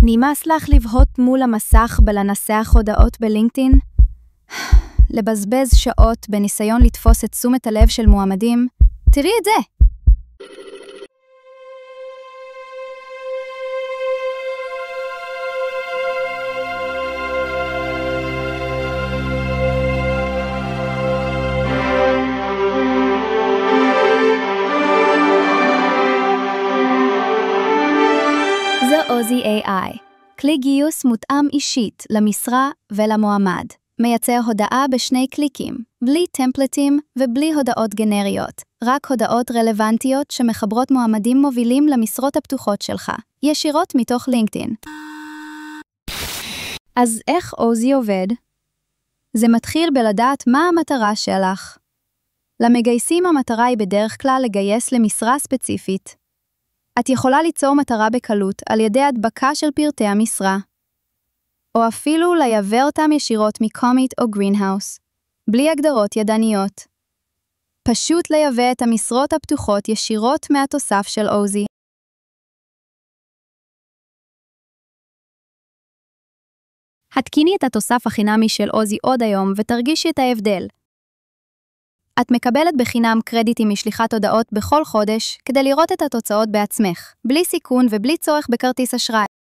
נמאס לך לבהות מול המסך בלנסח הודעות בלינקדאין? לבזבז שעות בניסיון לתפוס את תשומת הלב של מועמדים? תראי את זה! זו עוזי AI, כלי גיוס מותאם אישית למשרה ולמועמד. מייצר הודעה בשני קליקים, בלי טמפלטים ובלי הודעות גנריות, רק הודעות רלוונטיות שמחברות מועמדים מובילים למשרות הפתוחות שלך, ישירות מתוך לינקדאין. אז איך עוזי עובד? זה מתחיל בלדעת מה המטרה שלך. למגייסים המטרה היא בדרך כלל לגייס למשרה ספציפית. את יכולה ליצור מטרה בקלות על ידי הדבקה של פרטי המשרה. או אפילו לייבא אותם ישירות מקומיט או גרינהאוס, בלי הגדרות ידניות. פשוט לייבא את המשרות הפתוחות ישירות מהתוסף של עוזי. התקיני את התוסף החינמי של עוזי עוד היום ותרגישי את ההבדל. את מקבלת בחינם קרדיטים משליחת הודעות בכל חודש כדי לראות את התוצאות בעצמך, בלי סיכון ובלי צורך בכרטיס אשראי.